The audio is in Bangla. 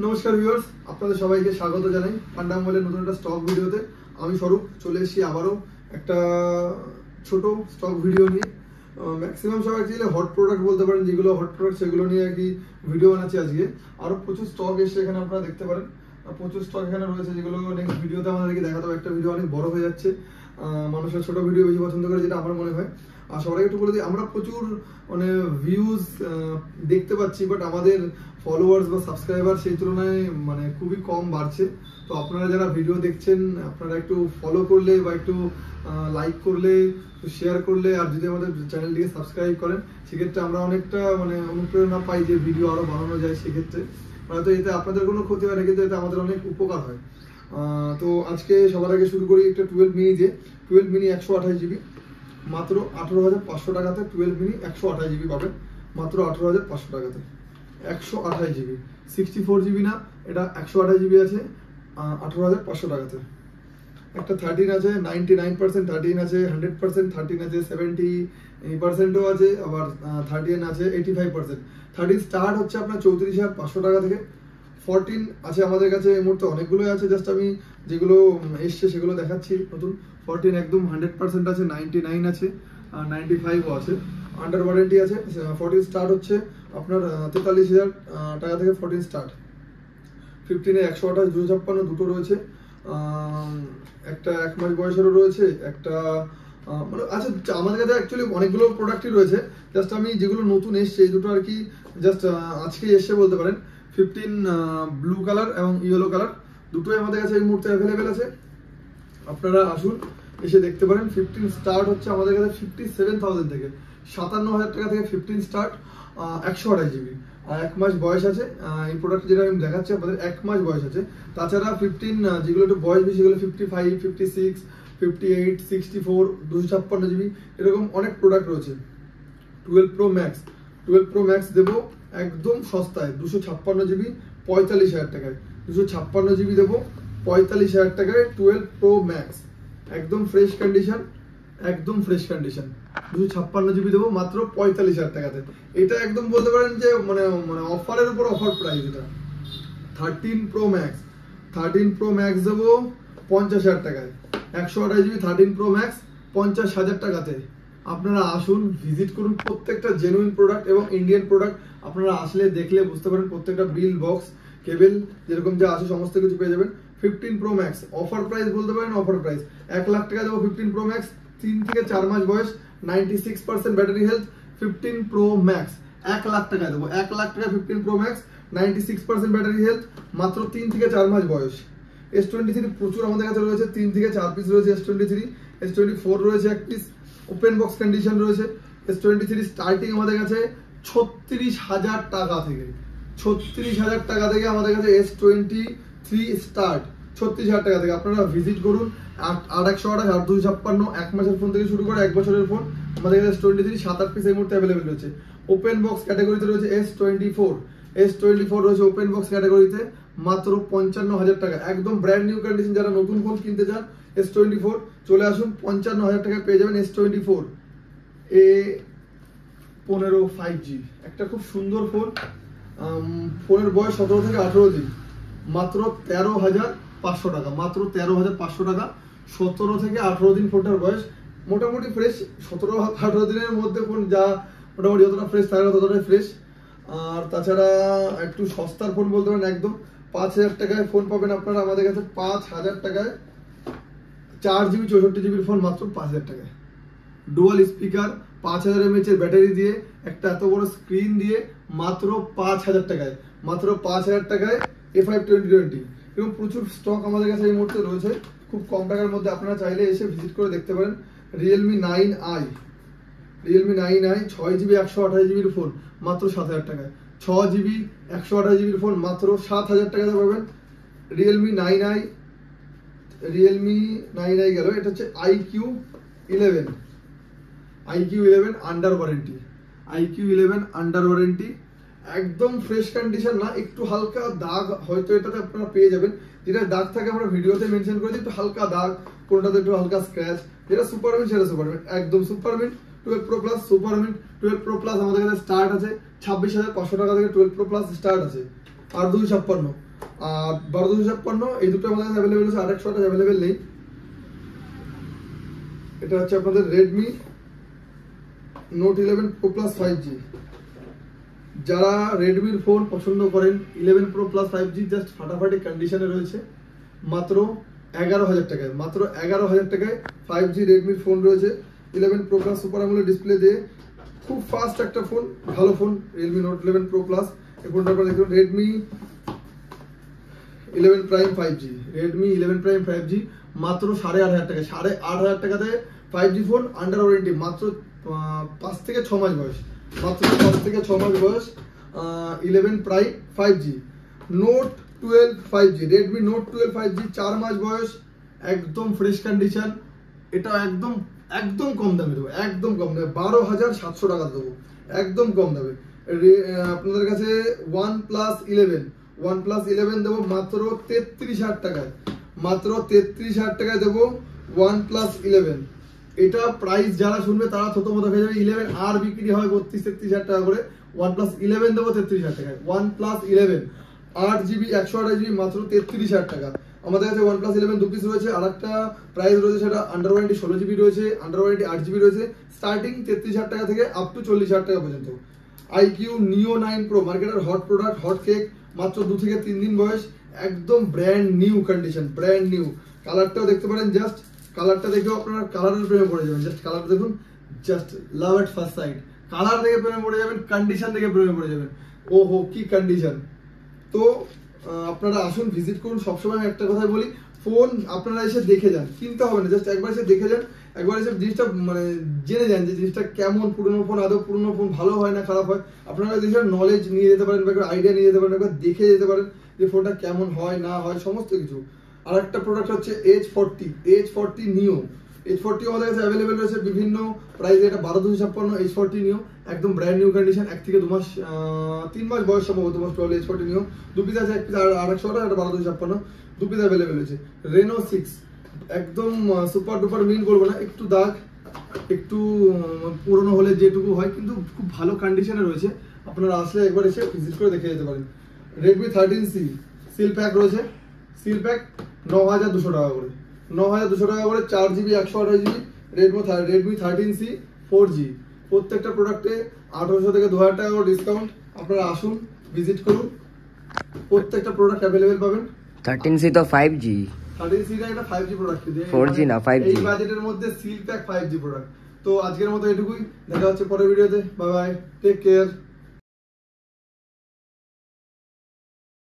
নমস্কার ভিউয়ার্স, আপনাদের সবাইকে স্বাগত জানাই পান্ডা মোবাইলের নতুন একটা স্টক ভিডিওতে। আমি স্বরূপ চলে এসেছি আবারও একটা ছোট স্টক ভিডিও নিয়ে। ম্যাক্সিমাম সব অ্যাকচুয়ালি হট প্রোডাক্ট বলতে পারেন, যেগুলো হট প্রোডাক্ট সেগুলো নিয়ে আর কি ভিডিও বানাচ্ছি আজকে। আরও প্রচুর স্টক এসে এখানে আপনারা দেখতে পারেন, প্রচুর স্টক এখানে রয়েছে যেগুলো নেক্সট ভিডিওতে আমাদেরকে দেখাতে হবে। একটা ভিডিও অনেক বড় হয়ে যাচ্ছে, মানুষের ছোট ভিডিও বেশি পছন্দ করে যেটা আমার মনে হয়। আর সবাইকে একটু বলে দিই, আমরা প্রচুর মানে ভিউজ দেখতে পাচ্ছি, বাট আমাদের ফলোয়ার্স বা সাবস্ক্রাইবার সেই তুলনায় মানে খুবই কম বাড়ছে। তো আপনারা যারা ভিডিও দেখছেন, আপনারা একটু ফলো করলে বা একটু লাইক করলে, শেয়ার করলে, আর যদি আমাদের চ্যানেলটিকে সাবস্ক্রাইব করেন, সেক্ষেত্রে আমরা অনেকটা মানে অনুপ্রেরণা পাই যে ভিডিও আরও বানানো যায়। সেক্ষেত্রে হয়তো এতে আপনাদের কোনো ক্ষতি হয় না, কিন্তু এতে আমাদের অনেক উপকার হয়। তো আজকে সবার আগে শুরু করি একটা 12 মিনি দিয়ে। 12 মিনি 128 জিবি মাত্র 18,500 টাকাতে। 12 মিনি 128 জিবি পাবেন মাত্র 18,500 টাকাতে। 128 জিবি, 64 জিবি না, এটা 128 জিবি আছে 18,500 টাকাতে। একটা 13 আছে, 99% 13 আছে, 100% 13 আছে, 70%ও আছে, আবার 13 আছে 85%। 13 স্টার্ট হচ্ছে আপনার 34,500 টাকা থেকে। 14 আছে আমাদের কাছে এই মুহূর্তে অনেকগুলোই আছে, জাস্ট আমি যেগুলো এসছে সেগুলো দেখাচ্ছি নতুন। 14 একদম 100% আছে, 99 আছে, 95ও আছে, আন্ডার ওয়ারেন্টি আছে। 14 স্টার্ট হচ্ছে আপনার 43,000 টাকা থেকে 14 স্টার্ট। 15-এ 128, 256 দুটো রয়েছে, একটা 1 মাস বয়সেরও রয়েছে, একটা মানে আচ্ছা আমাদের কাছে অ্যাকচুয়ালি অনেকগুলো প্রোডাক্টই রয়েছে, জাস্ট আমি যেগুলো নতুন এসছে এই দুটো আর কি জাস্ট আজকে এসছে বলতে পারেন। 15 ব্লু কালার এবং ইয়েলো কালার দুটোই আমাদের কাছে এই মুহূর্তে অ্যাভেলেবেল আছে। আপনারা আসুন, এসে দেখতে পারেন। 15 স্টার্ট হচ্ছে আমাদের কাছে 57,000 থেকে, 57,000 টাকা থেকে 15 স্টার্ট, 128 জিবি, আর 1 মাস বয়স আছে। এই প্রোডাক্ট যেটা আমি দেখাচ্ছি আপনাদের 1 মাস বয়স আছে। তাছাড়া 15 যেগুলো একটু বয়স বেশি, সেগুলো 55, 56, 58, 64, 256 জিবি, এরকম অনেক প্রোডাক্ট রয়েছে। 12 প্রো ম্যাক্স, 12 প্রো ম্যাক্স দেবো একদম সস্তায় 256 জিবি 45,000 টাকায়। 256 জিবি দেবো 45,000 টাকায় 12 প্রো ম্যাক্স, একদম ফ্রেশ কন্ডিশন, একদম ফ্রেশ কন্ডিশন। 256 জিবি দেবো মাত্র 45,000 টাকাতে। এটা একদম বলতে পারেন যে মানে মানে অফারের উপর অফার প্রাইস এটা। 13 প্রো ম্যাক্স, 13 প্রো ম্যাক্স দেবো 50,000 টাকায়। 128 জিবি 13 প্রো ম্যাক্স 50,000 টাকাতে। আপনারা আসুন, ভিজিট করুন। প্রত্যেকটা জেনুইন প্রোডাক্ট এবং ইন্ডিয়ান প্রোডাক্ট। আপনারা আসলে দেখলে বুঝতে পারেন, প্রত্যেকটা বিল, বক্স, কেবল যেরকম যা আছে সমস্ত কিছু পেয়ে যাবেন। 15 প্রো ম্যাক্স অফার প্রাইস বলতে পারেন, অফার প্রাইস 1 লাখ টাকা দেবো। 15 প্রো ম্যাক্স 3 থেকে 4 মাস বয়স, 96% battery health. 15 pro max 1 lakh টাকা দেবো, 1 লাখ টাকা 15 প্রো ম্যাক্স, 96% ব্যাটারি হেলথ, মাত্র 3 থেকে 4 মাস বয়স। S23 প্রচুর আমাদের কাছে রয়েছে, 3 থেকে 4 পিস রয়েছে S23। S24 রয়েছে 1 পিস, ওপেন বক্স কন্ডিশন রয়েছে। S23 স্টার্টিং আমাদের কাছে 36,000 টাকা থেকে, 36,000 টাকা থেকে আমাদের কাছে S23 স্টার্ট, 36,000 টাকা থেকে। আপনারা ভিজিট করুন। 828, 8,256, 1 মাসের ফোন থেকে শুরু করে 1 বছরের ফোন আমাদের কাছে S23 7-8 পিস এই মুহূর্তে অ্যাভেলেবেল রয়েছে। ওপেন বক্স ক্যাটাগরিতে রয়েছে S24, S24 রয়েছে ওপেন বক্স ক্যাটাগরিতে মাত্র 55,000 টাকা, একদম ব্র্যান্ড নিউ কন্ডিশন। যারা নতুন ফোন কিনতে চান S24 চলে আসুন, 55,000 টাকায় পেয়ে যাবেন S24 A15 5G, একটা খুব সুন্দর ফোন। ফোনের বয়স 17 থেকে 18 দিন, মাত্র 13,500 টাকা, মাত্র 13,500 টাকা। 17 থেকে 18 দিন ফোনটার বয়স, মোটামুটি ফ্রেশ। 17-18 দিনের মধ্যে ফোন যা মোটামুটি যতটা ফ্রেশ থাকে ততটাই ফ্রেশ। আর তাছাড়া একটু সস্তার ফোন বলতে পারেন, একদম 5,000 টাকায় ফোন পাবেন আপনারা আমাদের কাছে। 5,000 টাকায় 4 জিবি 64 জিবির ফোন মাত্র 5,000 টাকায়। ডুয়াল স্পিকার, 5,000 mAh এর ব্যাটারি দিয়ে, একটা এত বড় স্ক্রিন দিয়ে, মাত্র 5,000 টাকায়, মাত্র 5,000 টাকায় A5 2020। এবং প্রচুর স্টক আমাদের কাছে এই মুহূর্তে রয়েছে খুব কম টাকার মধ্যে। আপনারা চাইলে এসে ভিজিট করে দেখতে পারেন। Realme 9i, Realme 9i 6 GB 128 জিবির ফোন মাত্র 7,000 টাকায়। 6 জিবি 128 জিবির ফোন মাত্র 7,000 টাকাতে পাবেন। রিয়েলমি 9i, রিয়েলমি 9i গেল, এটা হচ্ছে IQ11, IQ11 under warranty, IQ11 under warranty, একদম ফ্রেশ কন্ডিশন না, একটু হালকা দাগ হয়তো এটাতে আপনারা পেয়ে যাবেন। যেটা দাগ থাকে আমরা ভিডিওতে মেনশন করেছি, একটু হালকা দাগ, কোনটাতে একটু হালকা স্ক্র্যাচ। যেটা সুপারমিন্ট সেটা সুপারমিন্ট, একদম super mint. 12 pro plus super mint. 12 pro plus আমাদের কাছে স্টার্ট আছে 26,500 টাকা থেকে 12 প্রো প্লাস স্টার্ট আছে। আর 256 আর 1256 এই দুটো আমাদের কাছে অ্যাভেলেবেল আছে, আর 100টা অ্যাভেলেবেল নেই। এটা হচ্ছে আপনাদের Redmi note 11 pro plus 5G। যারা রেডমির ফোন পছন্দ করেন 11 প্রো প্লাস 5G জাস্ট ফাটাফাটি কন্ডিশনে রয়েছে মাত্র 11,000 টাকায়। মাত্র 11,000 টাকায় 5G রেডমির ফোন রয়েছে 11 pro plus super AMOLED display দিয়ে, খুব ফাস্ট একটা ফোন, ভালো phone Redmi note 11 pro plus. এই ফোনটা আপনারা দেখুন Redmi 11 prime 5G, Redmi 11 prime 5G মাত্র 8,500 টাকা। 8,500 টাকাতে 5G ফোন আন্ডার ওয়ারেন্টি, মাত্র 5 থেকে 6 মাস বয়স, মাত্র 5 থেকে 6 মাস বয়স। 11 prime 5G note 12 5G, Redmi note 12 5G 4 মাস বয়স, একদম ফ্রেশ কন্ডিশন। এটা একদম একদম কম দামে দেবো, একদম কম দামে 12,700 টাকা দেবো, একদম কম দামে। আপনাদের কাছে OnePlus 11 দেবো মাত্র 33,000 টাকায়, মাত্র 33,000 টাকায় দেবো OnePlus 11। এটা প্রাইস যারা শুনবে তারা থতমত হয়ে যাবে। 11 আর বিক্রি হয় 32-33,000 টাকা করে, OnePlus 11 দেবো 33,000 টাকায়। OnePlus 11 8GB 128GB মাত্র 33,000 টাকা। আমাদের কাছে OnePlus 11 দু পিস রয়েছে, আর একটা প্রাইস রয়েছে সেটা আন্ডার ওয়ারেন্টি 16GB রয়েছে, আন্ডার ওয়ারেন্টি 8GB রয়েছে। স্টার্টিং 33,000 টাকা থেকে আপ টু 40,000 টাকা পর্যন্ত। IQ Neo 9 Pro মার্কেটের হট প্রোডাক্ট, হট কেক, মাত্র 2 থেকে 3 দিন বয়স, একদম brand new condition, brand new. কালারটাও দেখতে পারেন, জাস্ট কালারটা দেখেও আপনারা কালারের প্রেমে পড়ে যাবেন। জাস্ট কালার দেখুন, just love at first sight. Colour দেখে প্রেমে পড়ে যাবেন, কন্ডিশন দেখে প্রেমে পড়ে যাবেন। ওহো কি কন্ডিশন! তো আপনারা আসুন, ভিজিট করুন। সবসময় আমি একটা কথাই বলি, ফোন আপনারা এসে দেখে যান, কিনতে হবে না, জাস্ট একবার এসে দেখে যান, একবার এসে জিনিসটা মানে জেনে যান যে জিনিসটা কেমন, পুরনো ফোন আদৌ পুরনো ফোন ভালো হয় না খারাপ হয়। আপনারা জিনিসটার নলেজ নিয়ে যেতে পারেন, বা একবার আইডিয়া নিয়ে যেতে পারেন, একবার দেখে যেতে পারেন যে ফোনটা কেমন হয় না হয়, সমস্ত কিছু। আর একটা প্রোডাক্ট হচ্ছে H40 নিও। H40 আমাদের কাছে অ্যাভেলেবেল রয়েছে বিভিন্ন প্রাইসে। এটা 12,256 H40 নিও, একদম ব্র্যান্ড নিউ কন্ডিশন, 1 থেকে 2 মাস 3 মাস বয়স সম্ভবত মোস্ট প্রবলি। H40 নিও দু পিস আছে, এক পিস আর 100টা, এটা 12,256 দু পিস অ্যাভেলেবেল রয়েছে। Reno 6 একদম সুপার ডুপার মিন বলবো না, একটু দাগ, একটু পুরনো হলে যেটুকু হয়, কিন্তু খুব ভালো কন্ডিশনে রয়েছে। আপনারা আসলে একবার এসে ভিজিট করে দেখে যেতে পারেন। Redmi 13C সিল প্যাক রয়েছে, সিল প্যাক 9,200 টাকা করে, 9,200 টাকা করে, 4GB 128GB Redmi 13C 4G। প্রত্যেকটা প্রোডাক্টে 1,800 থেকে 2,000 টাকা করে ডিসকাউন্ট। আপনারা আসুন, ভিজিট করুন, প্রত্যেকটা প্রোডাক্ট অ্যাভেলেবেল পাবেন। 13C তো 5G, 13C টা এটা 5G প্রোডাক্ট, 4G না 5G। এই বাজেটের মধ্যে সিল প্যাক 5G প্রোডাক্ট। তো আজকের মতো এটুকুই, দেখা হচ্ছে পরের ভিডিওতে। Bye bye, take care.